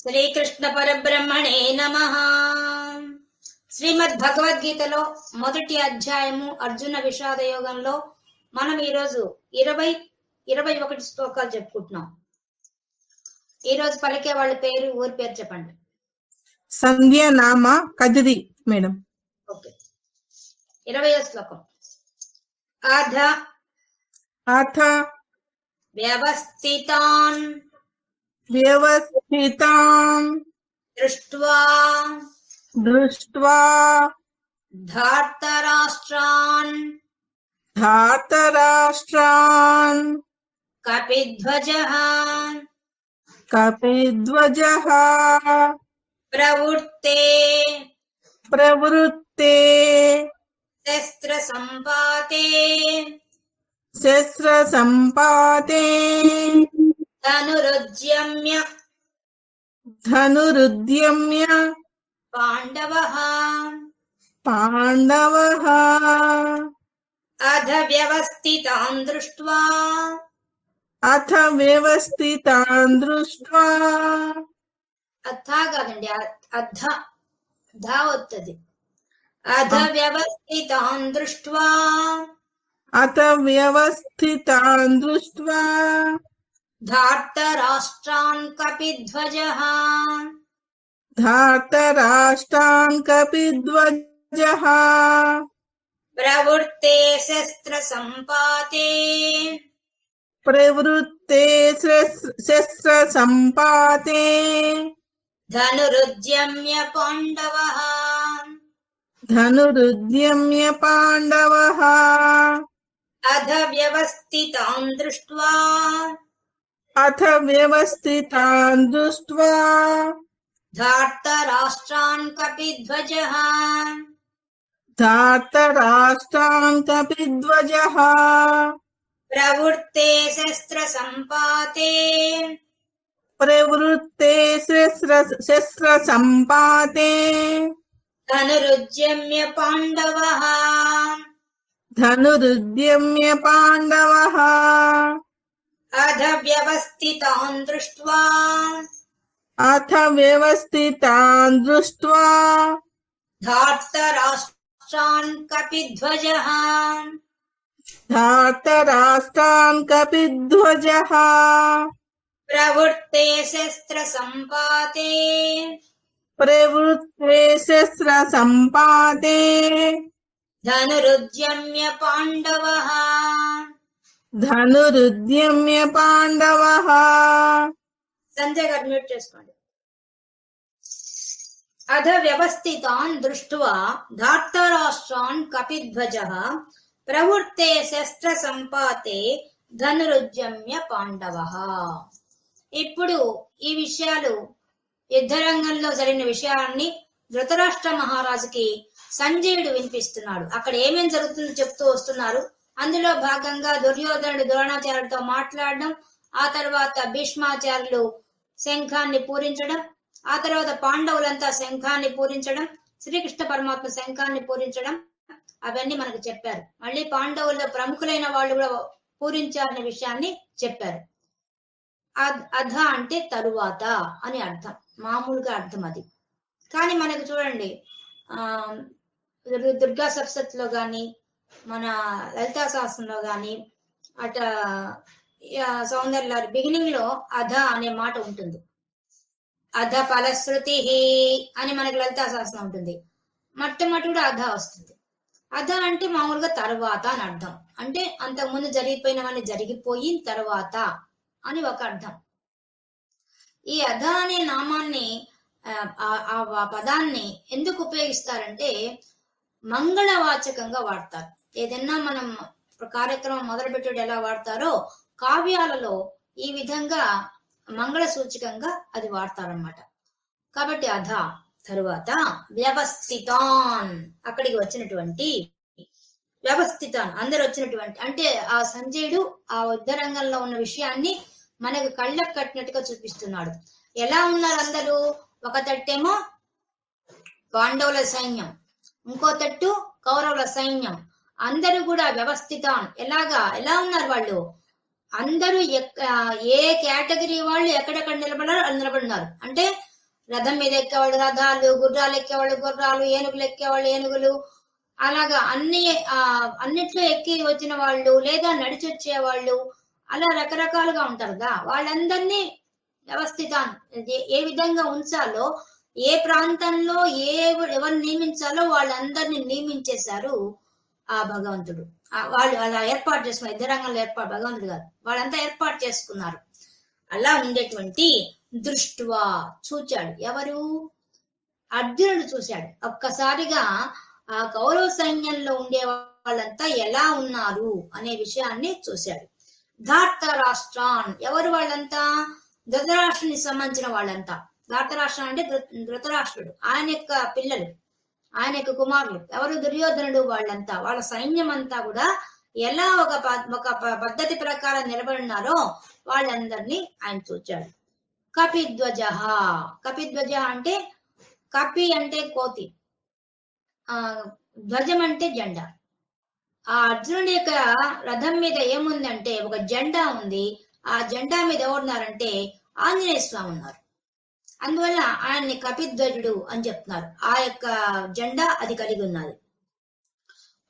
శ్రీకృష్ణ పరబ్రహ్మణే నమః. శ్రీమద్ భగవద్గీతలో మొదటి అధ్యాయము అర్జున విషాద యోగంలో మనం ఈరోజు 21 శ్లోకాలు చెప్పుకుంటున్నాం. ఈరోజు పలికే వాళ్ళ పేరు, ఊరి పేరు చెప్పండి. సంధ్య నామ కదిరి మేడం. ఓకే. 20వ శ్లోకం. అథ అథ వ్యవస్థితాన్ దృష్ట్వా ధార్తరాష్ట్రాన్ కపిధ్వజః ప్రవృత్తే శస్త్ర సంపాతే ధనురుద్యమ్య పాండవః అథ వ్యవస్థితాన్ దృష్ట్వా అథ కాదండి, అధ వస్తుంది. అథ వ్యవస్థితాన్ దృష్ట్వా ధార్తరాష్ట్రాన్ కపిధ్వజః ప్రవృత్తే శస్త్ర సంపాతే ధనురుద్యమ్య పాండవః అథ వ్యవస్థితాన్ దృష్ట్వా ధార్తరాష్ట్రాన్ కపిధ్వజః ప్రవృత్తే శస్త్ర సంపాతే ధనురుద్యమ్య పాండవః అథ వ్యవస్థితాన్ దృష్ట్వా ధార్తరాష్ట్రాన్ కపిధ్వజః ప్రవృత్తే శస్త్ర సంపాతే ధనురుద్యమ్య పాండవః. సంజయ్ గారు మ్యూట్ చేసుకోండి. అథ వ్యవస్థితాన్ దృష్ట్వా ధార్తరాష్ట్రాన్ కపిధ్వజః ప్రవృత్తే శస్త్ర సంపాతే ధనురుద్యమ్య పాండవః. ఇప్పుడు ఈ విషయాలు, యుద్ధరంగంలో జరిగిన విషయాన్ని ధృతరాష్ట్ర మహారాజుకి సంజయుడు వినిపిస్తున్నాడు. అక్కడ ఏమేం జరుగుతుందో చెప్తూ వస్తున్నారు. అందులో భాగంగా దుర్యోధనుడు ద్రోణాచార్యుడితో మాట్లాడడం, ఆ తర్వాత భీష్మాచార్యులు శంఖాన్ని పూరించడం, ఆ తర్వాత పాండవులంతా శంఖాన్ని పూరించడం, శ్రీకృష్ణ పరమాత్మ శంఖాన్ని పూరించడం, అవన్నీ మనకు చెప్పారు. మళ్ళీ పాండవుల్లో ప్రముఖులైన వాళ్ళు కూడా పూరించారనే విషయాన్ని చెప్పారు. అధ అంటే తరువాత అని అర్థం, మామూలుగా అర్థం అది. కానీ మనకు చూడండి, దుర్గా సప్తశతిలో గాని, మన లలితా శాస్త్రంలో గాని, అట సౌందర్య బిగినింగ్ లో అధ అనే మాట ఉంటుంది. అధ ఫలశ్రుతి అని మనకి లలితా శాస్త్రం ఉంటుంది. మొట్టమొదటి కూడా అధ వస్తుంది. అధ అంటే మామూలుగా తర్వాత అని అర్థం. అంటే అంతకుముందు జరిగిపోయినవన్నీ జరిగిపోయిన తర్వాత అని ఒక అర్థం. ఈ అధ అనే నామాన్ని, ఆ పదాన్ని ఎందుకు ఉపయోగిస్తారంటే మంగళవాచకంగా వాడతారు. ఏదైనా మనం కార్యక్రమం మొదలు పెట్టేటప్పుడు ఎలా వాడతారో కావ్యాలలో ఈ విధంగా మంగళ సూచకంగా అది వాడతారనమాట. కాబట్టి అధ తరువాత వ్యవస్థితాన్, అక్కడికి వచ్చినటువంటి వ్యవస్థితాన్ అందరు వచ్చినటువంటి, అంటే ఆ సంజయుడు ఆ యుద్ధరంగంలో ఉన్న విషయాన్ని మనకు కళ్ళకు కట్టినట్టుగా చూపిస్తున్నాడు. ఎలా ఉన్నారు అందరూ? ఒక తట్టేమో పాండవుల సైన్యం, ఇంకో తట్టు కౌరవుల సైన్యం. అందరూ కూడా వ్యవస్థితాన్, ఎలా ఉన్నారు వాళ్ళు? అందరూ ఏ కేటగిరీ వాళ్ళు ఎక్కడెక్కడ నిలబడినారు. అంటే రథం మీద ఎక్కేవాళ్ళు రథాలు, గుర్రాలు ఎక్కేవాళ్ళు గుర్రాలు, ఏనుగులు ఎక్కేవాళ్ళు ఏనుగులు, అలాగా అన్నిట్లో ఎక్కి వచ్చిన వాళ్ళు లేదా నడిచి వచ్చేవాళ్ళు, అలా రకరకాలుగా ఉంటారు కదా, వాళ్ళందరినీ ఏ విధంగా ఉంచాలో, ఏ ప్రాంతంలో ఎవరు నియమించాలో వాళ్ళందరినీ నియమించేశారు ఆ భగవంతుడు. వాళ్ళు అలా ఏర్పాటు చేసుకున్నారు. యుద్ధ రంగంలో భగవంతుడు కాదు, వాళ్ళంతా ఏర్పాటు చేసుకున్నారు. అలా ఉండేటువంటి దృష్టివా చూచాడు. ఎవరు? అర్జునుడు చూశాడు. ఒక్కసారిగా ఆ కౌరవ సైన్యంలో ఉండే వాళ్ళంతా ఎలా ఉన్నారు అనే విషయాన్ని చూశాడు. ధార్తరాష్ట్రాన్, ఎవరు వాళ్ళంతా? ధృతరాష్ట్రునికి సంబంధించిన వాళ్ళంతా. ధార్తరాష్ట్రం అంటే ధృతరాష్ట్రుడు, ఆయన యొక్క పిల్లలు, ఆయన యొక్క కుమారులు. ఎవరు? దుర్యోధనుడు. వాళ్ళంతా, వాళ్ళ సైన్యం అంతా కూడా ఎలా ఒక పద్ధతి ప్రకారం నిలబడినారో వాళ్ళందరినీ ఆయన చూచాడు. కపిధ్వజ. కపిధ్వజ అంటే, కపి అంటే కోతి, ధ్వజం అంటే జెండా. ఆ అర్జునుడి యొక్క రథం మీద ఏముందంటే ఒక జెండా ఉంది. ఆ జెండా మీద ఎవరున్నారంటే ఆంజనేయ స్వామి ఉన్నారు. అందువల్ల ఆయన్ని కపిధ్వజుడు అని చెప్తున్నారు. ఆ యొక్క జెండా అది కలిగి ఉన్నది.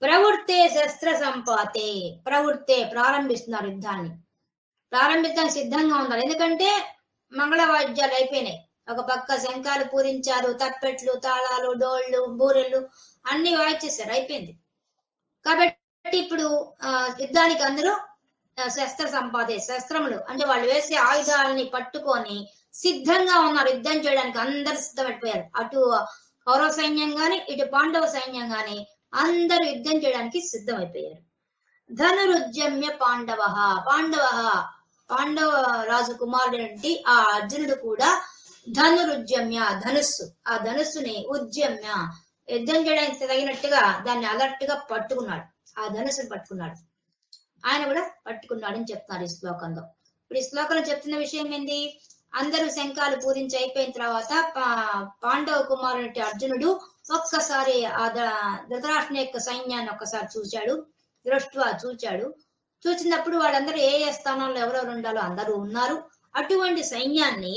ప్రవృత్తే శస్త్ర సంపాతే. ప్రవృత్తే ప్రారంభిస్తున్నారు, యుద్ధాన్ని ప్రారంభించడానికి సిద్ధంగా ఉన్నారు. ఎందుకంటే మంగళవాద్యాలు అయిపోయినాయి. ఒక పక్క శంఖాలు పూరించారు, తప్పెట్లు, తాళాలు, డోళ్లు, బూరెలు అన్ని వాయించేశారు, అయిపోయింది. కాబట్టి ఇప్పుడు యుద్ధానికి అందరూ శస్త్ర సంపాదే, శస్త్రములు అంటే వాళ్ళు వేసే ఆయుధాలని పట్టుకొని సిద్ధంగా ఉన్నారు యుద్ధం చేయడానికి. అందరు సిద్ధపడిపోయారు. అటు కౌరవ సైన్యం గాని ఇటు పాండవ సైన్యం గాని అందరూ యుద్ధం చేయడానికి సిద్ధమైపోయారు. ధనురుద్యమ్య పాండవ. పాండవ రాజు కుమారుడు ఆ అర్జునుడు కూడా ధనురుద్యమ్య, ధనుస్సు, ఆ ధనుస్సుని ఉద్యమ్య, యుద్ధం చేయడానికి తగినట్టుగా దాన్ని అలర్ట్ గా పట్టుకున్నాడు. ఆ ధనుస్సుని పట్టుకున్నాడు. ఆయన కూడా పట్టుకున్నాడు అని చెప్తున్నారు ఈ శ్లోకంలో. ఇప్పుడు ఈ శ్లోకంలో చెప్తున్న విషయం ఏంది? అందరూ శంఖాలు పూరించి అయిపోయిన తర్వాత పాండవ కుమారుడు అర్జునుడు ఒక్కసారి ఆ ధృతరాష్ట్రుని యొక్క సైన్యాన్ని ఒక్కసారి చూశాడు. చూచాడు. చూసినప్పుడు వాళ్ళందరూ ఏ స్థానంలో ఎవరెవరు ఉండాలో అందరూ ఉన్నారు. అటువంటి సైన్యాన్ని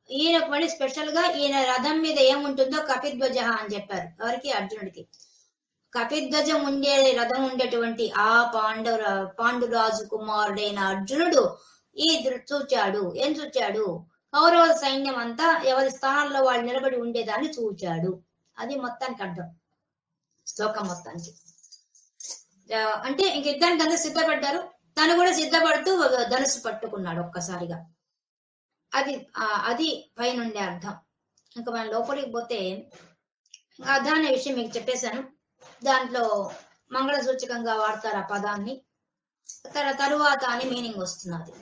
ఈయన మళ్ళీ స్పెషల్ గా ఈయన రథం మీద ఏముంటుందో కపిధ్వజ అని చెప్పారు. ఎవరికి? అర్జునుడికి. కపిధ్వజం ఉండే రథం ఉండేటువంటి ఆ పాండురాజు కుమారుడైన అర్జునుడు చూచాడు. ఏం చూచాడు? కౌరవ సైన్యం అంతా ఎవరి స్థానాల్లో వాళ్ళు నిలబడి ఉండేదాన్ని చూచాడు. అది మొత్తానికి అర్థం శ్లోకం మొత్తానికి. అంటే ఇంక యుద్ధానికి అందరూ సిద్ధపడ్డారు. తను కూడా సిద్ధపడుతూ ధనుసు పట్టుకున్నాడు ఒక్కసారిగా. అది పైనుండే అర్థం. ఇంకా మనం లోపలికి పోతే అర్థం అనే విషయం మీకు చెప్పేశాను. దాంట్లో మంగళ సూచకంగా వాడతారు ఆ పదాన్ని. తరువాత అని మీనింగ్ వస్తున్నది.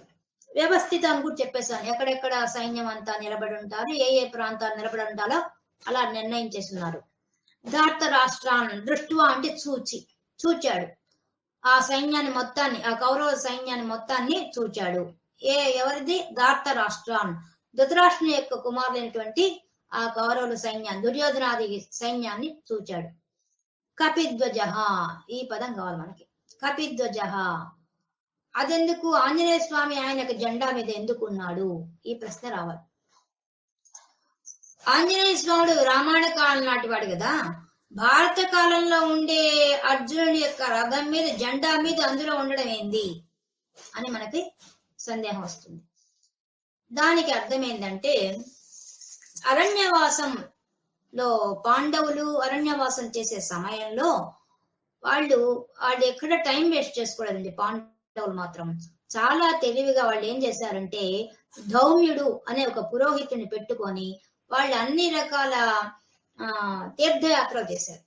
వ్యవస్థిత అని కూడా చెప్పేశాను. ఎక్కడెక్కడ సైన్యం అంతా నిలబడి ఉంటారు, ఏ ప్రాంతాలు నిలబడి ఉంటారో అలా నిర్ణయించేస్తున్నారు. ధార్త రాష్ట్రాన్ని దృష్టివా అంటే చూచాడు. ఆ సైన్యాన్ని మొత్తాన్ని, ఆ కౌరవ సైన్యాన్ని మొత్తాన్ని చూచాడు. ఎవరిది? ధార్త రాష్ట్రాన్, ధృతరాష్ట్రుని యొక్క కుమారులైనటువంటి ఆ కౌరవుల సైన్యాన్ని, దుర్యోధనాది సైన్యాన్ని చూచాడు. కపిధ్వజ, ఈ పదం కావాలి మనకి. కపిధ్వజ అదెందుకు? ఆంజనేయ స్వామి ఆయన జెండా మీద ఎందుకు ఉన్నాడు? ఈ ప్రశ్న రావాలి. ఆంజనేయ స్వాముడు రామాయణ కాలం నాటి వాడు కదా. భారత కాలంలో ఉండే అర్జునుడి యొక్క రథం మీద, జెండా మీద అందులో ఉండడం ఏంది అని మనకి సందేహం వస్తుంది. దానికి అర్థం ఏంటంటే, అరణ్యవాసంలో పాండవులు అరణ్యవాసం చేసే సమయంలో వాళ్ళు ఎక్కడ టైం వేస్ట్ చేసుకోలేదండి. పాండవులు మాత్రం చాలా తెలివిగా వాళ్ళు ఏం చేశారంటే, ధౌమ్యుడు అనే ఒక పురోహితుని పెట్టుకొని వాళ్ళు అన్ని రకాల తీర్థయాత్రలు చేశారు.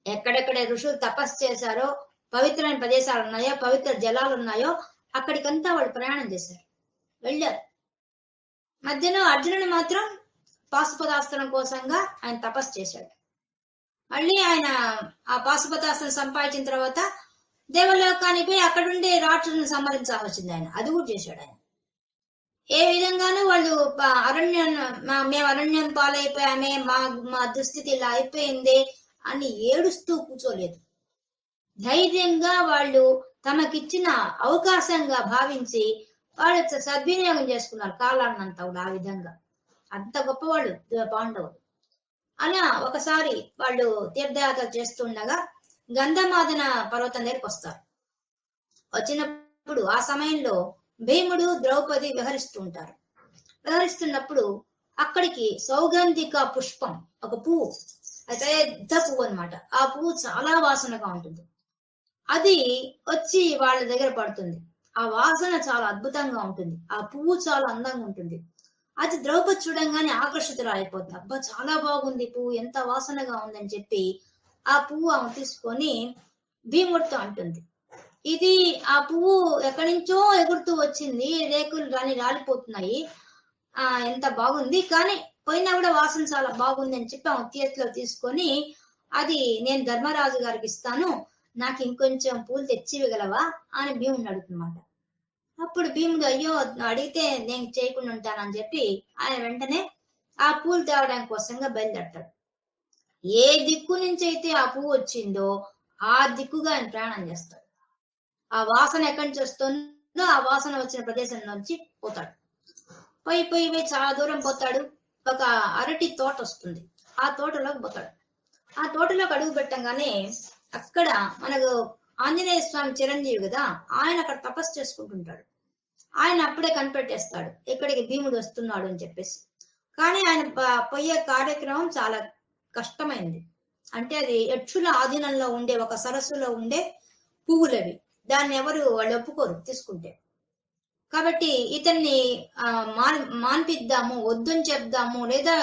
ఎక్కడెక్కడ ఋషులు తపస్సు చేశారో, పవిత్రమైన ప్రదేశాలు ఉన్నాయో, పవిత్ర జలాలు ఉన్నాయో అక్కడికంతా వాళ్ళు ప్రయాణం చేశారు, వెళ్ళారు. మధ్యలో అర్జునుడు మాత్రం పాశుపతాస్త్రం కోసంగా ఆయన తపస్సు చేశాడు. మళ్ళీ ఆయన ఆ పాశుపతాస్త్రం సంపాదించిన తర్వాత దేవలోకానికి పోయి అక్కడుండే రాక్షసులను సంహరించాల్సి వచ్చింది ఆయన. అది కూడా చేశాడు ఆయన. ఏ విధంగానూ వాళ్ళు మేము అరణ్యం పాలైపోయామే, మా దుస్థితి ఇలా అయిపోయింది అని ఏడుస్తూ కూర్చోలేదు. ధైర్యంగా వాళ్ళు తమకిచ్చిన అవకాశంగా భావించి వాళ్ళు సద్వినియోగం చేసుకున్నారు కాలాన్నంతా కూడా. ఆ విధంగా అంత గొప్పవాళ్ళు పాండవులు. అలా ఒకసారి వాళ్ళు తీర్థయాత్ర చేస్తుండగా గంధమాదన పర్వతం దగ్గరికి వస్తారు. వచ్చినప్పుడు ఆ సమయంలో భీముడు ద్రౌపది విహరిస్తూ ఉంటారు. విహరిస్తున్నప్పుడు అక్కడికి సౌగంధిక పుష్పం, ఒక పువ్వు, అది పెద్ద పువ్వు అనమాట. ఆ పువ్వు చాలా వాసనగా ఉంటుంది. అది వచ్చి వాళ్ళ దగ్గర పడుతుంది. ఆ వాసన చాలా అద్భుతంగా ఉంటుంది. ఆ పువ్వు చాలా అందంగా ఉంటుంది. అది ద్రౌపది చూడంగానే ఆకర్షితురాలైపోతుంది. అబ్బా చాలా బాగుంది పువ్వు, ఎంత వాసనగా ఉందని చెప్పి ఆ పువ్వు ఆమె తీసుకొని భీముడితో అంటుంది. ఇది ఆ పువ్వు ఎక్కడి నుంచో ఎగురుతూ వచ్చింది, రేకులు రాలిపోతున్నాయి, ఎంత బాగుంది, కానీ పోయినా కూడా వాసన చాలా బాగుంది అని చెప్పి ఆమె చేతిలో తీసుకొని, అది నేను ధర్మరాజు గారికి ఇస్తాను, నాకు ఇంకొంచెం పూలు తెచ్చి ఇవ్వగలవా అని భీముడిని అడుగుతున్నమాట. అప్పుడు భీముడు అయ్యో అడిగితే నేను చేయకుండా ఉంటానని చెప్పి ఆయన వెంటనే ఆ పూలు తేవడానికి కోసంగా బయలుదేరతాడు. ఏ దిక్కు నుంచి అయితే ఆ పువ్వు వచ్చిందో ఆ దిక్కుగా ఆయన ప్రయాణం చేస్తాడు. ఆ వాసన ఎక్కడి నుంచి వస్తుందో ఆ వాసన వచ్చిన ప్రదేశం నుంచి పోతాడు. పోయి చాలా దూరం పోతాడు. ఒక అరటి తోట వస్తుంది. ఆ తోటలోకి పోతాడు. ఆ తోటలోకి అడుగు పెట్టంగానే అక్కడ మనకు ఆంజనేయ స్వామి చిరంజీవి కదా, ఆయన అక్కడ తపస్సు చేసుకుంటుంటాడు. ఆయన అప్పుడే కనిపెట్టేస్తాడు ఇక్కడికి భీముడు వస్తున్నాడు అని చెప్పేసి. కానీ ఆయన పోయే కార్యక్రమం చాలా కష్టమైంది. అంటే అది యక్షుల ఆధీనంలో ఉండే ఒక సరస్సులో ఉండే పువ్వులవి. దాన్ని ఎవరు వాళ్ళు ఒప్పుకోరు తీసుకుంటే. కాబట్టి ఇతన్ని మాన్పిద్దాము, వద్దని చెప్దాము, లేదా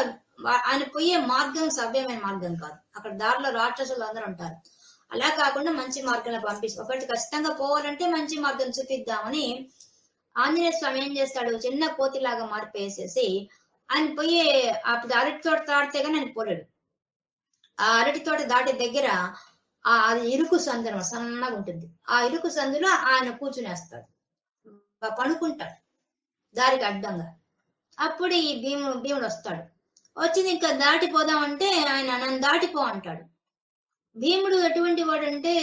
ఆయన పోయే మార్గం సవ్యమైన మార్గం కాదు. అక్కడ దారిలో రాక్షసులు అందరూ ఉంటారు. అలా కాకుండా మంచి మార్గంలో పంపిస్తాం. ఒకటి ఖచ్చితంగా పోవాలంటే మంచి మార్గం చూపిద్దామని ఆంజనేయ స్వామి ఏం చేస్తాడు, చిన్న కోతిలాగా మార్పేసేసి ఆయన పోయే అప్పుడు అరటి తోట దాటితే కానీ ఆయన పోలేడు. ఆ అరటి తోట దాటి దగ్గర అది ఇరుకు సందు అనమాట, సన్నగా ఉంటుంది. ఆ ఇరుకు సందులో ఆయన కూర్చునేస్తాడు, పడుకుంటాడు దారికి అడ్డంగా. అప్పుడు ఈ భీముడు వస్తాడు. వచ్చింది ఇంకా దాటిపోదామంటే ఆయన నన్ను దాటిపో అంటాడు. భీముడు ఎటువంటి వాడు అంటే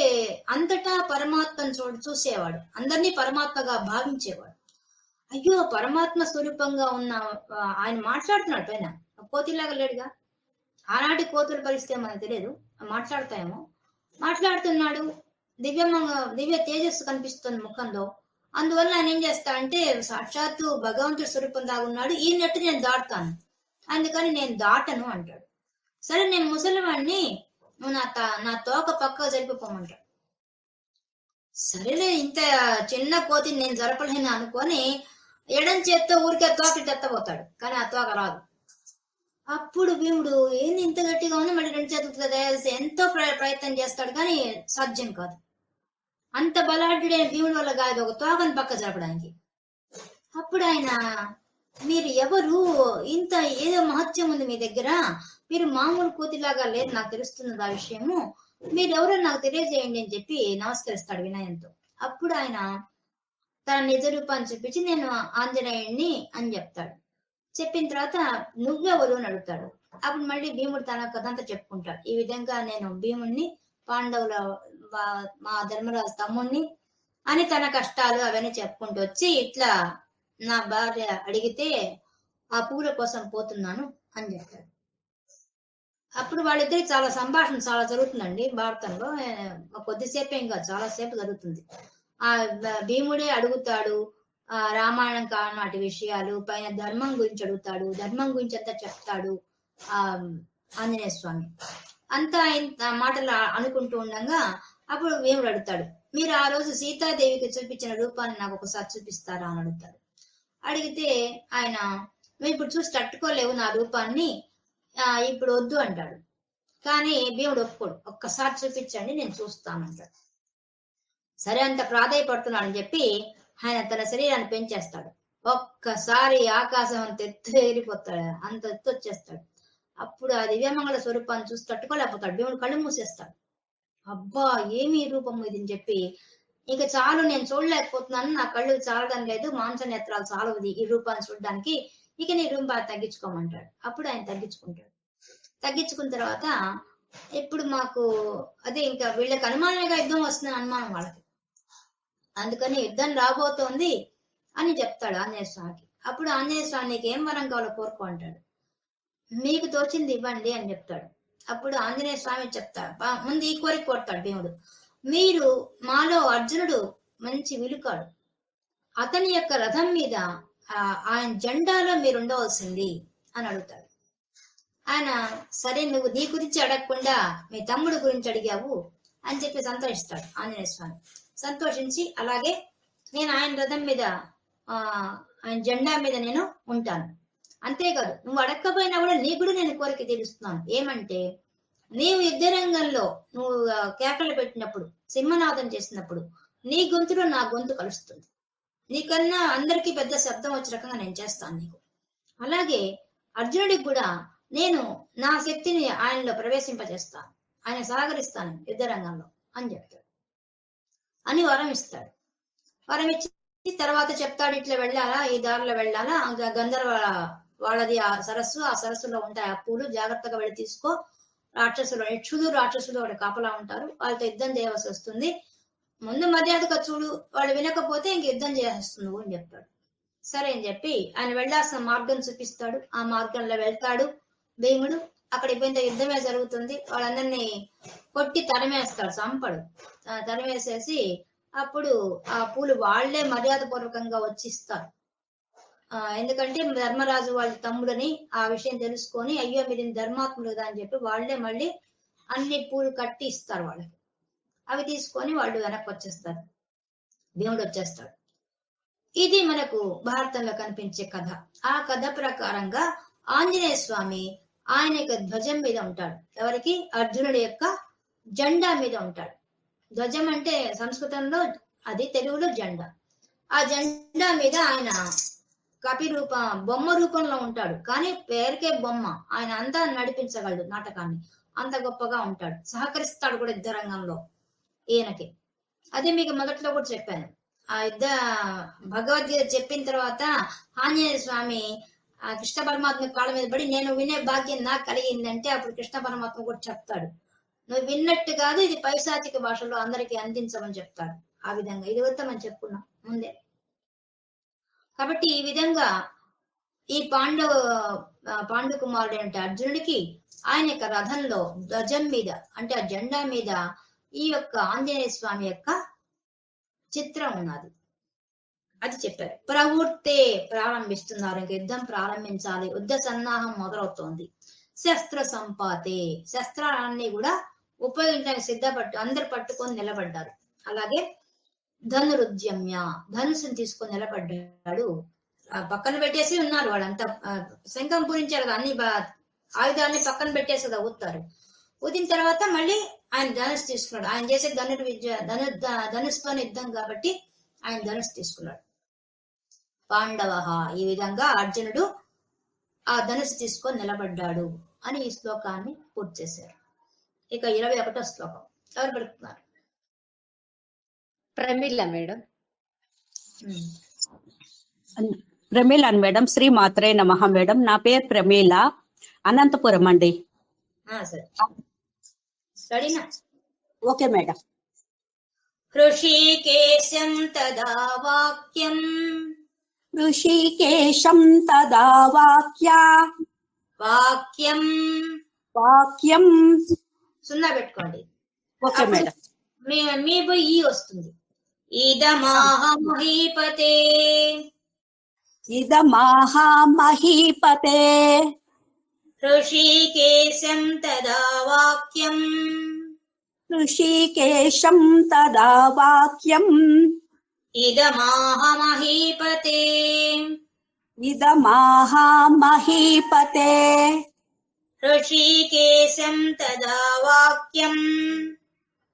అంతటా పరమాత్మను చూసేవాడు, అందరినీ పరమాత్మగా భావించేవాడు. అయ్యో పరమాత్మ స్వరూపంగా ఉన్న ఆయన మాట్లాడుతున్నాడు పైన, కోతిలాగా లేడుగా. ఆనాటి కోతుల పరిస్థితి మనకు తెలియదు, మాట్లాడతాయేమో. మాట్లాడుతున్నాడు, దివ్య తేజస్సు కనిపిస్తుంది ముఖంలో. అందువల్ల ఆయన ఏం చేస్తా అంటే సాక్షాత్తు భగవంతుడి స్వరూపం దాగున్నాడు, ఈ నెట్టు నేను దాటుతాను, అందుకని నేను దాటను అంటాడు. సరే నేను ముసలివాడిని, నా తోక పక్కకు జరిపిపోమంటాడు. సరేలే ఇంత చిన్న కోతిని నేను జరపలేను అనుకొని ఎడం చేత్తో ఊరికే తోక ఎత్తపోతాడు, కానీ ఆ తోక రాదు. అప్పుడు భీముడు ఏంది ఇంత గట్టిగా ఉంది, మళ్ళీ రెండు చేతులతో తయారు ఎంతో ప్రయత్నం చేస్తాడు, కానీ సాధ్యం కాదు. అంత బలాఢ్యుడైన భీముడి వల్ల కాదు ఒక తోకను పక్క జరపడానికి. అప్పుడు ఆయన, మీరు ఎవరు, ఇంత ఏదో మహత్యం ఉంది మీ దగ్గర, మీరు మామూలు కోతిలాగా లేదు, నాకు తెలుస్తున్నది ఆ విషయము, మీరెవరో నాకు తెలియజేయండి అని చెప్పి నమస్కరిస్తాడు వినయంతో. అప్పుడు ఆయన తన నిజ రూపాన్ని చూపించి నేను ఆంజనేయుణ్ణి అని చెప్తాడు. చెప్పిన తర్వాత నువ్వెవరు అని అడుగుతాడు. అప్పుడు మళ్ళీ భీముడు తన కథంతా చెప్పుకుంటాడు. ఈ విధంగా నేను భీముడిని, పాండవుల మా ధర్మరాజు తమ్ముణ్ణి అని తన కష్టాలు అవన్నీ చెప్పుకుంటూ వచ్చి ఇట్లా నా భార్య అడిగితే ఆ పూల కోసం పోతున్నాను అని చెప్తాడు. అప్పుడు వాళ్ళిద్దరికి చాలా సంభాషణ చాలా జరుగుతుందండి భారతంలో. కొద్దిసేపే ఇంకా చాలాసేపు జరుగుతుంది. ఆ భీముడే అడుగుతాడు రామాయణం కానాటి విషయాలు, పైన ధర్మం గురించి అడుగుతాడు, ధర్మం గురించి అంతా చెప్తాడు ఆంజనేయ స్వామి. అంతా మాటలు అనుకుంటూ ఉండగా అప్పుడు భీముడు అడుగుతాడు, మీరు ఆ రోజు సీతాదేవికి చూపించిన రూపాన్ని నాకు ఒకసారి చూపిస్తారా అని అడుగుతాడు. అడిగితే ఆయన, నువ్వు ఇప్పుడు చూసి తట్టుకోలేవు నా రూపాన్ని, ఇప్పుడు వద్దు అంటాడు. కానీ భీముడు ఒప్పుకోడు, ఒక్కసారి చూపించండి నేను చూస్తానంటాడు. సరే అంత ప్రాధాయపడుతున్నాడని చెప్పి ఆయన తన శరీరాన్ని పెంచేస్తాడు. ఒక్కసారి ఆకాశం అంత ఎత్తు ఎగిరిపోతాడు, అంత ఎత్తు వచ్చేస్తాడు. అప్పుడు ఆ దివ్యమంగళ స్వరూపాన్ని చూసి తట్టుకోలేకపోతాడు. భీముడు కళ్ళు మూసేస్తాడు. అబ్బా ఏమి రూపము ఇది అని చెప్పి, ఇంకా చాలు నేను చూడలేకపోతున్నాను, నా కళ్ళు చాలడం లేదు, మాంస నేత్రాలు చాలవు ఈ రూపాన్ని చూడడానికి, ఇక నీ రూపాన్ని తగ్గించుకోమంటాడు. అప్పుడు ఆయన తగ్గించుకుంటాడు. తగ్గించుకున్న తర్వాత ఇప్పుడు మాకు అదే ఇంకా వీళ్ళకి అనుమానంగా యుద్ధం వస్తుంది, అనుమానం వాళ్ళకి, అందుకని యుద్ధం రాబోతోంది అని చెప్తాడు ఆంజనేయ స్వామికి. అప్పుడు ఆంజనేయ స్వామి నీకు ఏం వరం కావాలో కోరుకో అంటాడు. మీకు తోచింది ఇవ్వండి అని చెప్తాడు. అప్పుడు ఆంజనేయ స్వామి చెప్తాడు, ముందు ఈ కోరిక కోరుతాడు భీముడు. మీరు మాలో అర్జునుడు మంచి విలుకాడు, అతని యొక్క రథం మీద ఆయన జెండాలో మీరు ఉండవలసింది అని అడుగుతాడు. ఆయన సరే నువ్వు నీ గురించి అడగకుండా మీ తమ్ముడు గురించి అడిగావు అని చెప్పి సంతోషిస్తాడు ఆంజనేయ స్వామి. సంతోషించి అలాగే నేను ఆయన రథం మీద ఆయన జెండా మీద నేను ఉంటాను, అంతేకాదు నువ్వు అడగకపోయినా కూడా నీ కూడా నేను కోరిక తీరుస్తున్నాను. ఏమంటే నీవు యుద్ధ రంగంలో నువ్వు కేకలు పెట్టినప్పుడు, సింహనాదం చేసినప్పుడు నీ గొంతులో నా గొంతు కలుస్తుంది, నీకన్నా అందరికీ పెద్ద శబ్దం వచ్చే రకంగా నేను చేస్తాను నీకు. అలాగే అర్జునుడికి కూడా నేను నా శక్తిని ఆయనలో ప్రవేశింపజేస్తాను, ఆయన సహకరిస్తాను యుద్ధ రంగంలో అని చెప్తాడు, అని వరం ఇస్తాడు. వరం ఇచ్చి తర్వాత చెప్తాడు, ఇట్లా వెళ్ళాలా, ఈ దారిలో వెళ్ళాలా, గంధర్వ వాళ్ళది ఆ సరస్సులో ఉంటాయి ఆ పూలు, జాగ్రత్తగా వెళ్ళి తీసుకో, రాక్షసులు యక్షులు రాక్షసులు వాడు కాపలా ఉంటారు, వాళ్ళతో యుద్ధం చేయవలసి వస్తుంది, ముందు మర్యాదగా చూడు, వాళ్ళు వినకపోతే ఇంక యుద్ధం చేసేస్తుంది అని చెప్తాడు. సరే అని చెప్పి ఆయన వెళ్ళాల్సిన మార్గం చూపిస్తాడు. ఆ మార్గంలో వెళ్తాడు భీముడు. అక్కడ పోయిన యుద్ధమే జరుగుతుంది, వాళ్ళందరినీ కొట్టి తరిమేస్తాడు, చంపడు, తరిమేసేసి అప్పుడు ఆ పూలు వాళ్లే మర్యాద పూర్వకంగా వచ్చిస్తారు. ఎందుకంటే ధర్మరాజు వాళ్ళ తమ్ముడని ఆ విషయం తెలుసుకొని, అయ్యో మీరు ధర్మాత్ముడు కదా అని చెప్పి వాళ్లే మళ్ళీ అన్ని పూలు కట్టి ఇస్తారు వాళ్ళకి. అవి తీసుకొని వాళ్ళు వెనక్కి వచ్చేస్తారు, భీముడు వచ్చేస్తాడు. ఇది మనకు భారతంలో కనిపించే కథ. ఆ కథ ప్రకారంగా ఆంజనేయ స్వామి ఆయన యొక్క ధ్వజం మీద ఉంటాడు. ఎవరికి? అర్జునుడి యొక్క జెండా మీద ఉంటాడు. ధ్వజం అంటే సంస్కృతంలో అది, తెలుగులో జెండా. ఆ జెండా మీద ఆయన బొమ్మ రూపంలో ఉంటాడు, కానీ పేరుకే బొమ్మ. ఆయన అంతా నడిపించగలడు నాటకాన్ని, అంత గొప్పగా ఉంటాడు, సహకరిస్తాడు కూడా యుద్ధ రంగంలో ఈయనకి. అదే మీకు మొదట్లో కూడా చెప్పాను. ఆ యుద్ధ భగవద్గీత చెప్పిన తర్వాత ఆంజనేయ స్వామి ఆ కృష్ణ పరమాత్మ కాళ్ళ మీద పడి, నేను వినే భాగ్యం నాకు కలిగిందంటే అప్పుడు కృష్ణ పరమాత్మ కూడా చెప్తాడు, నువ్వు విన్నట్టు కాదు, ఇది పైశాచిక భాషలో అందరికీ అందించమని చెప్తాడు. ఆ విధంగా ఇది వద్ద మనం చెప్పుకున్నాం ముందే. కాబట్టి ఈ విధంగా ఈ పాండు కుమారుడు అంటే అర్జునుడికి ఆయన యొక్క రథంలో ధ్వజం మీద అంటే ఆ జెండా మీద ఈ యొక్క ఆంజనేయ స్వామి యొక్క చిత్రం ఉన్నది. అది చెప్పారు. ప్రవృత్తే ప్రారంభిస్తున్నారు, ఇంక యుద్ధం ప్రారంభించాలి, యుద్ధ సన్నాహం మొదలవుతోంది. శస్త్ర సంపాతే, శస్త్రాలన్నీ కూడా ఉపయోగించడానికి సిద్ధపట్టు అందరు పట్టుకొని నిలబడ్డారు. అలాగే ధనురుద్యమ్య, ధనుసుని తీసుకొని నిలబడ్డాడు. పక్కన పెట్టేసి ఉన్నారు వాళ్ళంతా, శంఖం పూరించారు కదా, అన్ని ఆయుధాలని పక్కన పెట్టేసి కదా ఊతారు. ఊదిన తర్వాత మళ్ళీ ఆయన ధనుసు తీసుకున్నాడు. ఆయన చేసే ధనుస్తో యుద్ధం కాబట్టి ఆయన ధనుసు తీసుకున్నాడు. పాండవ, ఈ విధంగా అర్జునుడు ఆ ధనుసు తీసుకొని నిలబడ్డాడు అని ఈ శ్లోకాన్ని పూర్తి చేశారు. ఇక 21వ శ్లోకం ఎవరు పెడుతున్నారు? ప్రమిళ మేడం. ప్రమీల మేడం. శ్రీ మాత్రే నమః మేడం. నా పేరు ప్రమీల, అనంతపురం అండి. సరేనా? Okay madam. హృషీకేశం తదా వాక్యం, ఋషికేశం తదా వాక్యం సున్నా పెట్టుకోండి. Okay madam. మీ పోయి ఈ వస్తుంది. ఇదమాహ మహీపతే, ఇదమాహా మహీపతే, హృషీకేశం తదా వాక్యం, ఋషికేశం తదా వాక్యం, ఇదమాహ మహీపతే, ఇదమాహా మహీపతే, హృషీకేశం తదా వాక్యం,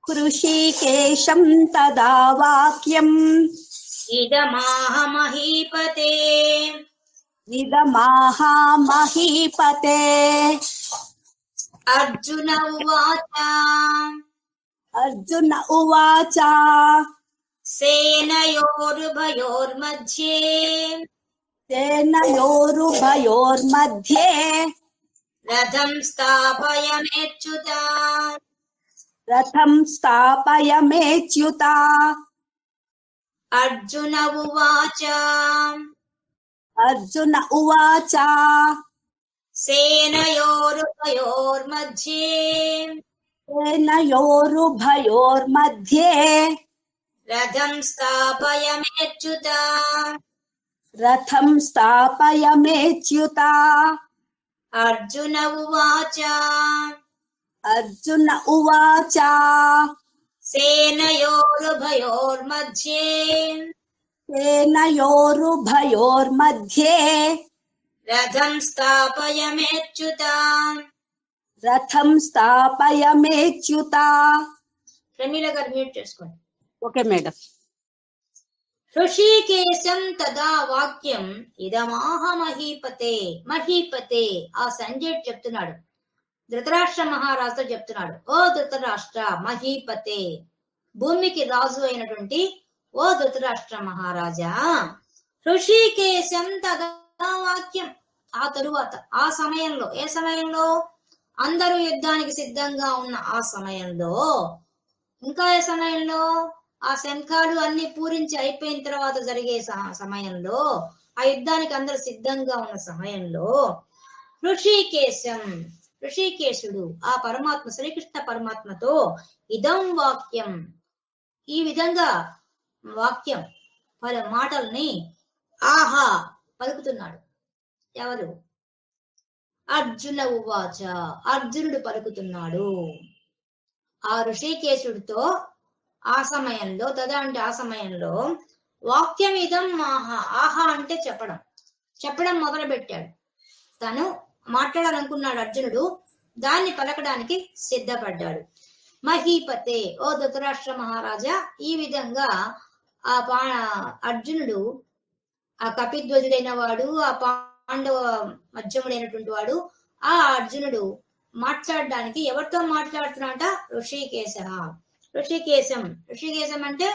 ఋషికేశం తదా వాక్యం, ఇదమాహ మహీపతే, ఇదమాహా మహీపతే. అర్జున ఉవాచ, అర్జున ఉవాచ, సేనయోరుభయోర్మధ్యే, సేనయోరుభయోర్मध्ये రథం స్థాపయమేచ్యుత, రథం స్థాపయమేచ్యుత. అర్జున ఉవాచ, అర్జున ఉవాచ, సేనయోరుభయోర్मध्ये సేనయోరుభయోర్मध्ये రథం స్థాపయమేచ్యుత. రథం స్థాపయమేచ్యుత. అర్జున ఉవాచ అర్జున ఉవాచ సేనయోరుభయోర్मध्ये సేనయోరుభయోర్मध्ये రథం స్థాపయమేచ్యుత. రథం స్థాపయమేచ్యుత. ప్రమీల గారు మ్యూట్ చేసుకోండి. Okay madam. ఋషికేశం తదా వాక్యం ఇదమాహ మహీపతే. మహీపతే ఆ సంజయుడు చెప్తున్నాడు, ధృతరాష్ట్ర మహారాజుతో చెప్తున్నాడు, ఓ ధృతరాష్ట్ర మహీపతే, భూమికి రాజు అయినటువంటి ఓ ధృతరాష్ట్ర మహారాజా, ఋషికేశం తదా వాక్యం, ఆ తరువాత ఆ సమయంలో, ఏ సమయంలో, అందరూ యుద్ధానికి సిద్ధంగా ఉన్న ఆ సమయంలో, ఇంకా ఏ సమయంలో, ఆ శంఖాలు అన్ని పూరించి అయిపోయిన తర్వాత జరిగే సమయంలో, ఆ యుద్ధానికి అందరూ సిద్ధంగా ఉన్న సమయంలో, ఋషికేశం ఋషికేశుడు ఆ పరమాత్మ శ్రీకృష్ణ పరమాత్మతో ఇదం వాక్యం, ఈ విధంగా వాక్యం మాటల్ని ఆహా పలుకుతున్నాడు. ఎవరు? అర్జున ఉవాచ, అర్జునుడు పలుకుతున్నాడు. ఆ ఋషికేశుడితో ఆ సమయంలో, తదా అంటే ఆ సమయంలో, వాక్యం ఇదం ఆహా, ఆహా అంటే చెప్పడం మొదలు పెట్టాడు. తను మాట్లాడాలనుకున్నాడు అర్జునుడు, దాన్ని పలకడానికి సిద్ధపడ్డాడు. మహీపతే, ఓ ధృతరాష్ట్ర మహారాజా, ఈ విధంగా ఆ అర్జునుడు, ఆ కపిధ్వజుడైన వాడు, ఆ పాండవ మధ్యముడైనటువంటి వాడు, ఆ అర్జునుడు మాట్లాడడానికి ఎవరితో మాట్లాడుతున్నాట? ఋషికేశ. ఋషికేశం అంటే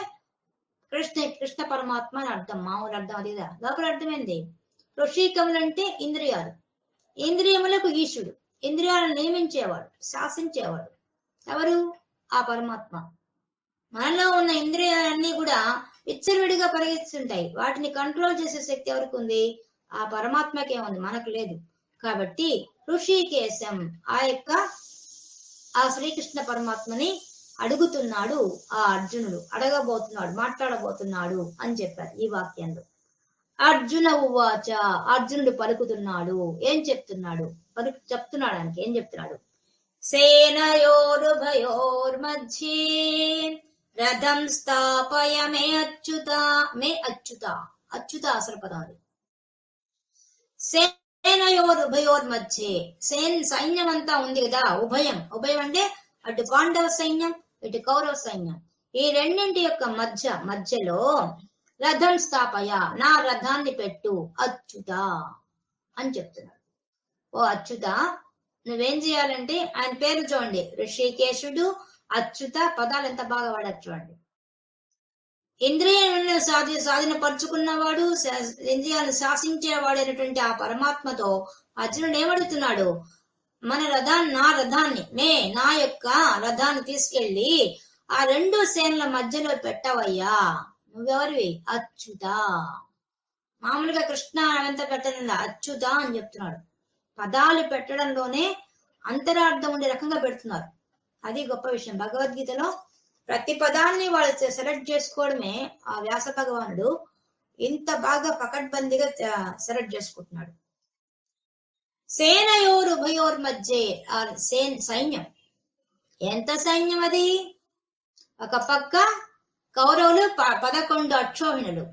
కృష్ణ పరమాత్మ అని అర్థం, మామూలు అర్థం అదిదా, లోపల అర్థమైంది. ఋషికములు అంటే ఇంద్రియాలు, ఇంద్రియములకు ఈశుడు, ఇంద్రియాలను నియమించేవాడు, శాసించేవాడు. ఎవరు? ఆ పరమాత్మ. మనలో ఉన్న ఇంద్రియాలన్నీ కూడా విచ్చలవిడిగా పరిగెత్తుంటాయి, వాటిని కంట్రోల్ చేసే శక్తి ఎవరికి ఉంది? ఆ పరమాత్మకే ఉంది, మనకు లేదు. కాబట్టి ఋషికేశం ఆ శ్రీకృష్ణ పరమాత్మని అడుగుతున్నాడు ఆ అర్జునుడు, అడగబోతున్నాడు, మాట్లాడబోతున్నాడు అని చెప్పారు ఈ వాక్యంలో. అర్జున ఉవాచ, అర్జునుడు పలుకుతున్నాడు. ఏం చెప్తున్నాడు? చెప్తున్నాడు ఆయనకి, ఏం చెప్తున్నాడు? సేనయోరుభయోర్मध्ये రథం స్థాపయ మే అచ్యుత. అచ్యుత అసలు పదాలు. సేనయోరుభయోర్मध्ये, సైన్యం అంతా ఉంది కదా, ఉభయం అంటే అటు పాండవ సైన్యం, ఇటు కౌరవ సైన్యం, ఈ రెండింటి యొక్క మధ్యలో రథం స్థాపయ, నా రథాన్ని పెట్టు అచ్యుత అని చెప్తున్నాడు. ఓ అచ్యుత, నువ్వేం చేయాలంటే, ఆయన పేరు చూడండి, ఋషికేశుడు, అచ్యుత, పదాలు ఎంత బాగా వాడారు చూడండి. ఇంద్రియాలను స్వాధీనపరుచుకున్నవాడు, ఇంద్రియాలను శాసించేవాడైనటువంటి ఆ పరమాత్మతో అర్జునుడు ఏమడుగుతున్నాడు? నా రథాన్ని నా యొక్క రథాన్ని తీసుకెళ్లి ఆ రెండు సేనల మధ్యలో పెట్టవయ్యా. నువ్వెవరివి? అచ్యుత. మామూలుగా కృష్ణ ఎంత పెట్టనుందా, అచ్యుత అని చెప్తున్నాడు. పదాలు పెట్టడంలోనే అంతరార్థం ఉండే రకంగా పెడుతున్నారు, అది గొప్ప విషయం. భగవద్గీతలో ప్రతి పదాన్ని వాళ్ళు సెలెక్ట్ చేసుకోవడమే ఆ వ్యాస భగవానుడు ఇంత బాగా పకడ్బందీగా సెలెక్ట్ చేసుకుంటున్నాడు. సేనయోరుభయోర్ మధ్య, ఆ సైన్యం, ఎంత సైన్యం అది? ఒక పక్క కౌరవులు 11 అక్షోహిణులు,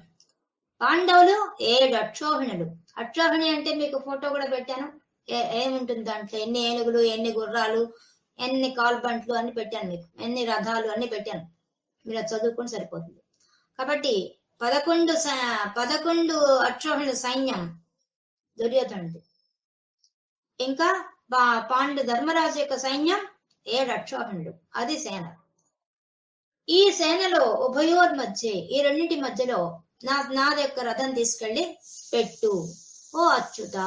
పాండవులు 7 అక్షోహిణులు. అక్షోహిణి అంటే మీకు ఫోటో కూడా పెట్టాను, ఏముంటుంది దాంట్లో, ఎన్ని ఏనుగులు, ఎన్ని గుర్రాలు, ఎన్ని కాల్బంట్లు అన్ని పెట్టాను మీకు, ఎన్ని రథాలు అన్ని పెట్టాను, మీరు చదువుకుని సరిపోతుంది. కాబట్టి 11 అక్షోహిణుల సైన్యం దుర్యోధనుడి. ఇంకా ధర్మరాజు యొక్క సైన్యం 7 అక్షోహిణులు, అది సేన. ఈ సేనలో ఉభయోర్ మధ్య, ఈ రెండింటి మధ్యలో నా యొక్క రథం తీసుకెళ్లి పెట్టు ఓ అచ్యుత.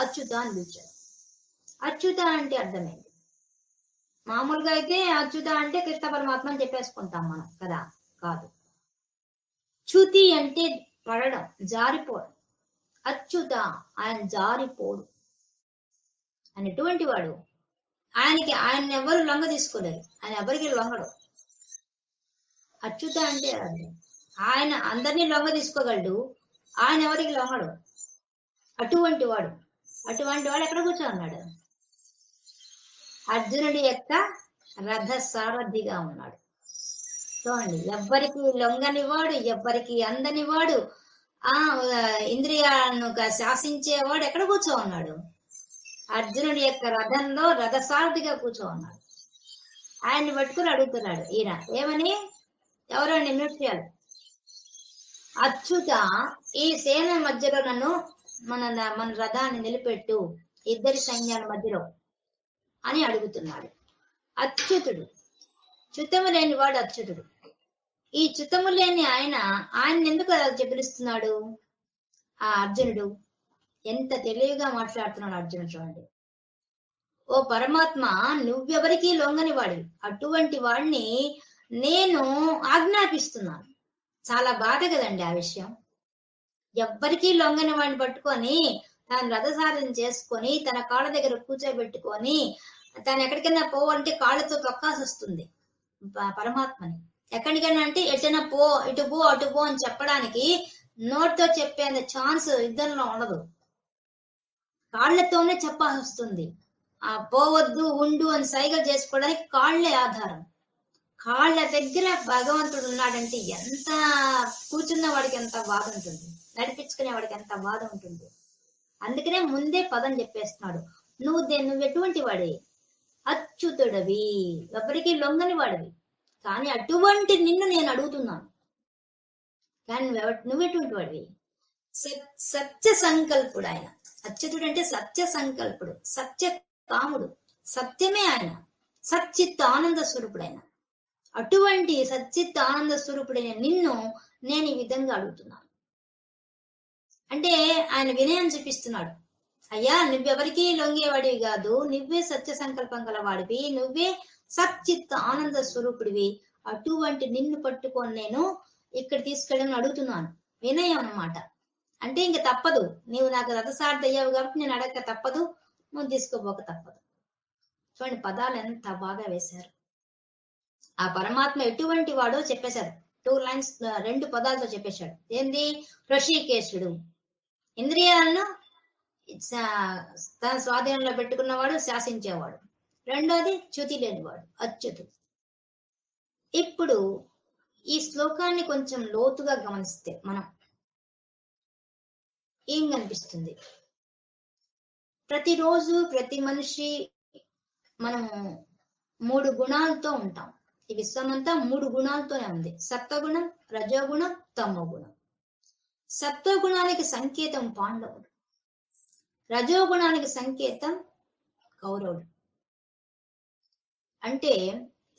అచ్యుత అని పిలిచారు. అచ్యుత అంటే అర్థమైంది. మామూలుగా అయితే అచ్యుత అంటే కృష్ణ పరమాత్మ అని చెప్పేసుకుంటాం మనం కదా, కాదు. చ్యుతి అంటే పడడం, జారిపోవడం. అచ్యుత, ఆయన జారిపోడు. ఆయన ఎటువంటి వాడు? ఆయన ఎవరు లొంగ తీసుకోలేరు, ఆయన ఎవరికి లొంగడు. అచ్యుత అంటే అది. ఆయన అందరినీ లొంగ తీసుకోగలడు, ఆయన ఎవరికి లొంగడు. అటువంటి వాడు ఎక్కడ కూర్చోన్నాడు? అర్జునుడి యొక్క రథ సారథిగా ఉన్నాడు. చూడండి, ఎవ్వరికి లొంగనివాడు, ఎవ్వరికి అందనివాడు, ఇంద్రియాలను శాసించేవాడు ఎక్కడ కూర్చో ఉన్నాడు? అర్జునుడి యొక్క రథంలో రథసారథిగా కూర్చో ఉన్నాడు. ఆయన్ని పట్టుకుని అడుగుతున్నాడు ఈయన ఏమని? ఎవరండి నృత్యాలు? అచ్యుత, ఈ సేన మధ్యలో నన్ను మన రథాన్ని నిలబెట్టు, ఇద్దరి సైన్యాల మధ్యలో అని అడుగుతున్నాడు. అచ్యుతుడు, చ్యుతము లేని వాడు అచ్యుతుడు. ఈ చ్యుతము లేని ఆయన ఎందుకు పిలుస్తున్నాడు? ఆ అర్జునుడు ఎంత తెలివిగా మాట్లాడుతున్నాడు అర్జునుడు. చూడండి, ఓ పరమాత్మ, నువ్వెవరికి లొంగని వాడివి, అటువంటి వాడిని నేను ఆజ్ఞాపిస్తున్నాను. చాలా బాధ కదండి ఆ విషయం. ఎవ్వరికీ లొంగని వాడిని పట్టుకొని తను రథసారథం చేసుకొని తన కాళ్ళ దగ్గర కూర్చోబెట్టుకొని తను ఎక్కడికైనా పోవాలంటే కాళ్ళతో తొక్కాల్సి వస్తుంది పరమాత్మని. ఎక్కడికైనా అంటే ఎటైనా పో, ఇటు పో, అటు పో అని చెప్పడానికి నోటితో చెప్పేంత ఛాన్స్ ఇద్దరిలో ఉండదు, కాళ్లతోనే చెప్పాల్సి వస్తుంది. పోవద్దు, ఉండు అని సైగలు చేసుకోవడానికి కాళ్లే ఆధారం. కాళ్ళ దగ్గర భగవంతుడు ఉన్నాడంటే ఎంత కూర్చున్న వాడికి ఎంత బాధ ఉంటుంది, నడిపించుకునే వాడికి ఎంత బాధ ఉంటుంది. అందుకనే ముందే పదం చెప్పేస్తున్నాడు, నువ్వెటువంటి వాడివి? అచ్యుతుడవి, ఎవరికి లొంగని వాడివి. కానీ అటువంటి నిన్ను నేను అడుగుతున్నాను. కానీ నువ్వెటువంటి వాడివి? సత్య సంకల్పుడు ఆయన. అచ్యుతుడు అంటే సత్య సంకల్పుడు, సత్య కాముడు, సత్యమే ఆయన, సచ్చిత్ ఆనంద స్వరూపుడు ఆయన. అటువంటి సచ్చిత్ ఆనంద స్వరూపుడైన నిన్ను నేను ఈ విధంగా అడుగుతున్నాను అంటే ఆయన వినయం చూపిస్తున్నాడు. అయ్యా, నువ్వెవరికి లొంగేవాడివి కాదు, నువ్వే సత్య సంకల్పం గల వాడివి, నువ్వే సచ్చిత్ ఆనంద స్వరూపుడివి. అటువంటి నిన్ను పట్టుకొని నేను ఇక్కడ తీసుకెళ్ళమని అడుగుతున్నాను. వినయం అన్నమాట. అంటే ఇంక తప్పదు, నీవు నాకు రథసారథి అయ్యావు కాబట్టి నేను అడగక తప్పదు, నువ్వు తీసుకోబోక తప్పదు. చూడండి, పదాలు ఎంత బాగా వేశారు. ఆ పరమాత్మ ఎటువంటి వాడో చెప్పేశారు. 2 లైన్స్ 2 పదాలతో చెప్పేశాడు. ఏంది? ఋషికేశుడు, ఇంద్రియాలను తన స్వాధీనంలో పెట్టుకున్నవాడు, శాసించేవాడు. రెండోది చ్యుతి లేనివాడు, అచ్యుతుడు. ఇప్పుడు ఈ శ్లోకాన్ని కొంచెం లోతుగా గమనిస్తే మనం ఏం కనిపిస్తుంది? ప్రతిరోజు ప్రతి మనిషి మనము 3 గుణాలతో ఉంటాం. ఈ విశ్వమంతా 3 గుణాలతోనే ఉంది. సత్వగుణం, రజోగుణం, తమోగుణం. సత్వగుణానికి సంకేతం పాండవుడు, రజోగుణానికి సంకేతం కౌరవుడు. అంటే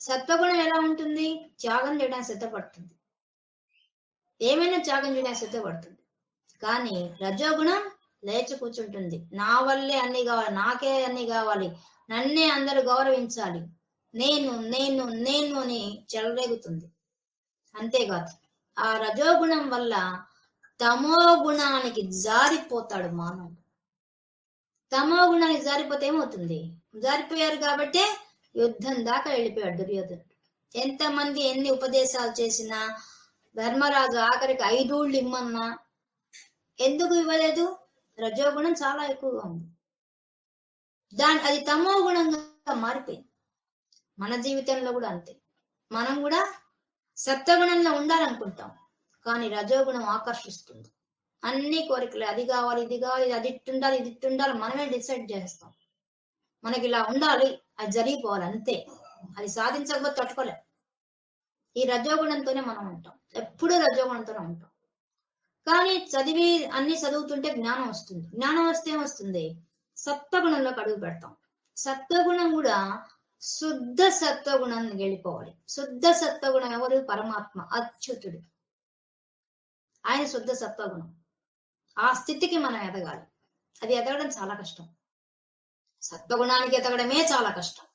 సత్వగుణం ఎలా ఉంటుంది? త్యాగం చేయడానికి సిద్ధపడుతుంది, ఏమైనా త్యాగం చేయడానికి సిద్ధపడుతుంది. కానీ రజోగుణం లేచి కూర్చుంటుంది. నా వల్లే అన్ని కావాలి, నాకే అన్ని కావాలి, నన్నే అందరూ గౌరవించాలి, నేను నేను నేను అని చెలరేగుతుంది. అంతేకాదు, ఆ రజోగుణం వల్ల తమో గుణానికి జారిపోతాడు మానవుడు. తమో గుణానికి జారిపోతే ఏమవుతుంది? జారిపోయారు కాబట్టే యుద్ధం దాకా వెళ్ళిపోయాడు దుర్యోధనుడు. ఎంతమంది ఎన్ని ఉపదేశాలు చేసినా, ధర్మరాజు ఆఖరికి 5 ఊళ్ళు ఇమ్మన్నా ఎందుకు ఇవ్వలేదు? రజోగుణం చాలా ఎక్కువగా ఉంది. అది తమో గుణంగా మారిపోయింది. మన జీవితంలో కూడా అంతే. మనం కూడా సత్వగుణంలో ఉండాలనుకుంటాం, కానీ రజోగుణం ఆకర్షిస్తుంది. అన్ని కోరికలు, అది కావాలి, ఇది కావాలి, అది ఇట్టుండాలి, ఇది ఇట్టుండాలి, మనమే డిసైడ్ చేస్తాం. మనకి ఇలా ఉండాలి, అది జరిగిపోవాలి, అంతే. అది సాధించకపోతే తట్టుకోలేం. ఈ రజోగుణంతోనే మనం ఉంటాం, ఎప్పుడూ రజోగుణంతోనే ఉంటాం. కానీ అన్ని చదువుతుంటే జ్ఞానం వస్తుంది. జ్ఞానం వస్తే ఏమొస్తుంది? సత్వగుణంలోకి అడుగు పెడతాం. సత్వగుణం కూడా శుద్ధ సత్వగుణాన్ని గెలిపోవాలి. శుద్ధ సత్వగుణం ఎవరు? పరమాత్మ, అచ్యుతుడు. ఆయన శుద్ధ సత్వగుణం. ఆ స్థితికి మనం ఎదగాలి. అది ఎదగడం చాలా కష్టం. సత్వగుణానికి ఎదగడమే చాలా కష్టం.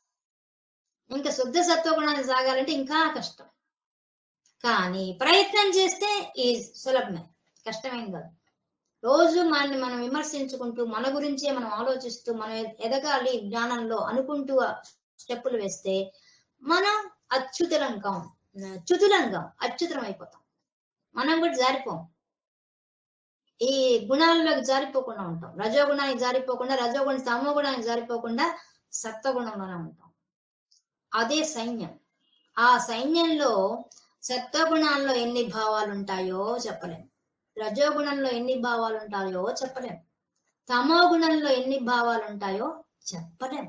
ఇంకా శుద్ధ సత్వగుణానికి సాగాలంటే ఇంకా కష్టం. కానీ ప్రయత్నం చేస్తే ఈ సులభమే, కష్టమేం కాదు. రోజు మనల్ని మనం విమర్శించుకుంటూ మన గురించే మనం ఆలోచిస్తూ మనం ఎదగాలి జ్ఞానంలో అనుకుంటూ స్టెప్పులు వేస్తే మనం అచ్యుతులం అయిపోతాం. మనం కూడా జారిపోం. ఈ గుణాల్లోకి జారిపోకుండా ఉంటాం. రజోగుణానికి జారిపోకుండా, తమో గుణానికి జారిపోకుండా సత్వగుణంలోనే ఉంటాం. అదే సైన్యం. ఆ సైన్యంలో సత్వగుణాల్లో ఎన్ని భావాలు ఉంటాయో చెప్పలేం. రజోగుణంలో ఎన్ని భావాలు ఉంటాయో చెప్పలేం. తమో గుణంలో ఎన్ని భావాలు ఉంటాయో చెప్పలేం.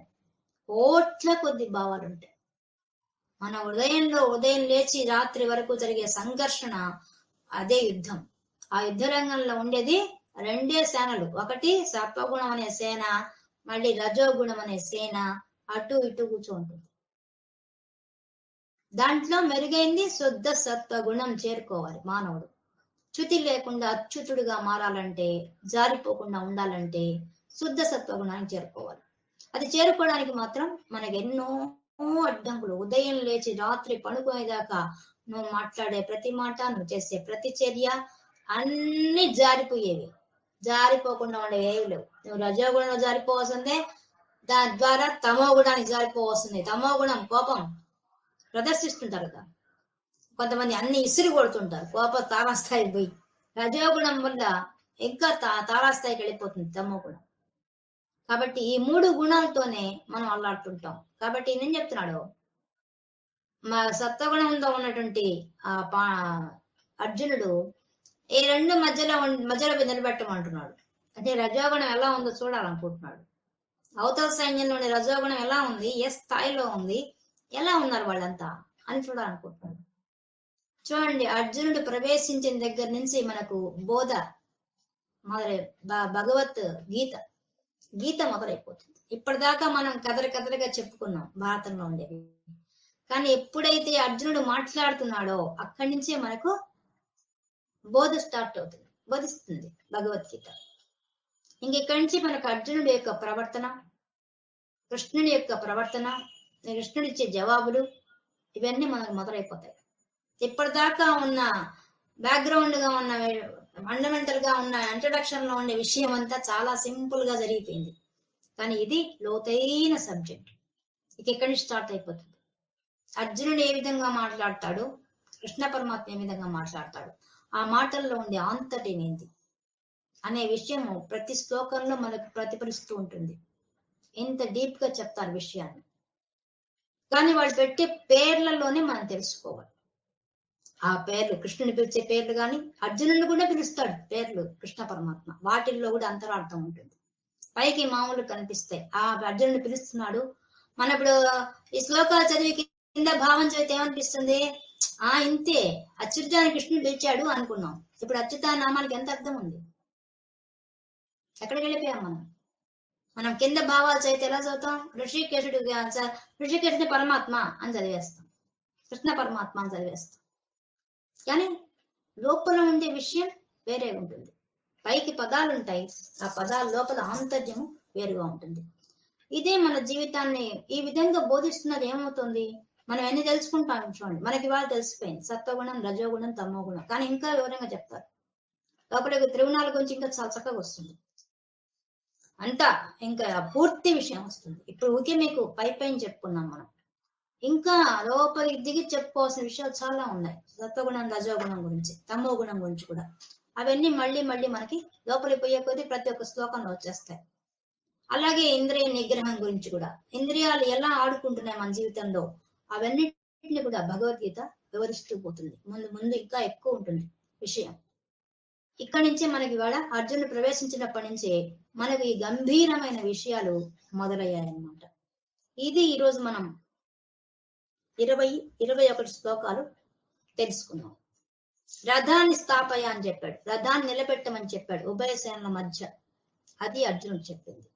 కోట్ల కొద్ది భావాలు ఉంటాయి. మన ఉదయం లేచి రాత్రి వరకు జరిగే సంఘర్షణ అదే యుద్ధం. ఆ యుద్ధ రంగంలో ఉండేది రెండే సేనలు. ఒకటి సత్వగుణం అనే సేన, మళ్ళీ రజోగుణం అనే సేన అటు ఇటు కూర్చుంటుంది. దాంట్లో మెరుగైంది శుద్ధ సత్వగుణం చేరుకోవాలి మానవుడు. చ్యుతి లేకుండా అచ్యుతుడుగా మారాలంటే, జారిపోకుండా ఉండాలంటే శుద్ధ సత్వగుణానికి చేరుకోవాలి. అది చేరుకోవడానికి మాత్రం మనకి ఎన్నో అడ్డంకులు. ఉదయం లేచి రాత్రి పడుకునేదాకా నువ్వు మాట్లాడే ప్రతి మాట, నువ్వు చేసే ప్రతి చర్య అన్ని జారిపోయేవి. జారిపోకుండా ఉండేవి ఏవి లేవు. నువ్వు రజోగుణంలో జారిపోవాల్సిందే, దాని ద్వారా తమో గుణానికి జారిపోవాల్సిందే. తమో గుణం కోపం ప్రదర్శిస్తుంటారు కదా కొంతమంది, అన్ని ఇసురు కొడుతుంటారు కోప తారాస్థాయి పోయి. రజోగుణం వల్ల ఇంకా తారాస్థాయికి వెళ్ళిపోతుంది తమో గుణం. కాబట్టి ఈ 3 గుణాలతోనే మనం అల్లాడుతుంటాం. కాబట్టి నేను చెప్తున్నాడు, మా సత్వగుణంలో ఉన్నటువంటి అర్జునుడు ఈ రెండు మధ్యలో నిలబెట్టమంటున్నాడు. అంటే రజోగుణం ఎలా ఉందో చూడాలనుకుంటున్నాడు. అవతల సైన్యంలోని రజోగుణం ఎలా ఉంది, ఏ స్థాయిలో ఉంది, ఎలా ఉన్నారు వాళ్ళంతా అని చూడాలనుకుంటున్నాడు. చూడండి, అర్జునుడు ప్రవేశించిన దగ్గర నుంచి మనకు బోధ మొదలై భగవత్ గీత మొదలైపోతుంది. ఇప్పటిదాకా మనం కథలుగా చెప్పుకున్నాం భారతంలో ఉండేవి. కానీ ఎప్పుడైతే అర్జునుడు మాట్లాడుతున్నాడో అక్కడి నుంచే మనకు బోధ స్టార్ట్ అవుతుంది, బోధిస్తుంది భగవద్గీత. ఇక్కడి నుంచి మనకు అర్జునుడి యొక్క ప్రవర్తన, కృష్ణుడి యొక్క ప్రవర్తన, కృష్ణుడి ఇచ్చే జవాబులు ఇవన్నీ మనకు మొదలైపోతాయి. ఇప్పటిదాకా ఉన్న బ్యాక్గ్రౌండ్ గా ఉన్న ఫండమెంటల్ గా ఉన్న ఇంట్రడక్షన్ లో ఉండే విషయం అంతా చాలా సింపుల్ గా జరిగిపోయింది. కానీ ఇది లోతైన సబ్జెక్ట్. ఇక్కడి నుంచి స్టార్ట్ అయిపోతుంది. అర్జునుడు ఏ విధంగా మాట్లాడతాడు, కృష్ణ పరమాత్మ ఏ విధంగా మాట్లాడతాడు, ఆ మాటల్లో ఉండే ఆంతర్యం ఏంటి అనే విషయము ప్రతి శ్లోకంలో మనకు ప్రతిఫలిస్తూ ఉంటుంది. ఎంత డీప్ గా చెప్తారు విషయాన్ని. కానీ వాళ్ళు పెట్టే పేర్లలోనే మనం తెలుసుకోవాలి. ఆ పేర్లు, కృష్ణుని పిలిచే పేర్లు కానీ అర్జునుడిని కూడా పిలుస్తాడు పేర్లు కృష్ణ పరమాత్మ. వాటిల్లో కూడా అంతరార్థం ఉంటుంది. పైకి మామూలు కనిపిస్తాయి. ఆ అర్జునుడిని పిలుస్తున్నాడు. మన ఇప్పుడు ఈ శ్లోకాలు చదివి కింద భావం చదివితే ఏమనిపిస్తుంది, ఇంతే అచ్యుతాన్ని కృష్ణుడు పిలిచాడు అనుకున్నాం. ఇప్పుడు అచ్యుత నామానికి ఎంత అర్థం ఉంది? ఎక్కడికి వెళ్ళిపోయాం మనం కింద భావాలు చదివితే ఎలా చదువుతాం? ఋషికేశుడి పరమాత్మ అని చదివేస్తాం, కృష్ణ పరమాత్మ అని చదివేస్తాం. కానీ లోపల ఉండే విషయం వేరే ఉంటుంది. పైకి పదాలు ఉంటాయి, ఆ పదాల లోపల ఆంతర్యము వేరుగా ఉంటుంది. ఇదే మన జీవితాన్ని ఈ విధంగా బోధిస్తున్నది. ఏమవుతుంది, మనం ఎన్ని తెలుసుకుంటాం చూడండి. మనకి ఇవాళ తెలిసిపోయింది సత్వగుణం, రజోగుణం, తమో గుణం. కానీ ఇంకా వివరంగా చెప్తారు. లోపలికి త్రిగుణాల గురించి ఇంకా చాలా చక్కగా వస్తుంది. అంతా ఇంకా పూర్తి విషయం వస్తుంది. ఇప్పుడు ఊకే మీకు పైన చెప్పుకున్నాం మనం. ఇంకా లోపలికి దిగి చెప్పుకోవాల్సిన విషయాలు చాలా ఉన్నాయి. సత్వగుణం, రజోగుణం గురించి, తమో గుణం గురించి కూడా. అవన్నీ మళ్ళీ మనకి లోపలికి పోయే కొద్దీ ప్రతి ఒక్క శ్లోకంలో వచ్చేస్తాయి. అలాగే ఇంద్రియ నిగ్రహం గురించి కూడా, ఇంద్రియాలు ఎలా ఆడుకుంటున్నాయి మన జీవితంలో, అవన్నిటిని కూడా భగవద్గీత వివరిస్తూ పోతుంది. ముందు ఇంకా ఎక్కువ ఉంటుంది విషయం. ఇక్కడి నుంచే మనకి ఇవాళ అర్జునుడు ప్రవేశించినప్పటి నుంచే మనకు ఈ గంభీరమైన విషయాలు మొదలయ్యాయన్నమాట. ఇది ఈరోజు మనం 21 శ్లోకాలు తెలుసుకున్నాం. రథాన్ని స్థాపయ అని చెప్పాడు, రథాన్ని నిలబెట్టమని చెప్పాడు ఉభయ సేనల మధ్య. అది అర్జునుడు చెప్పింది.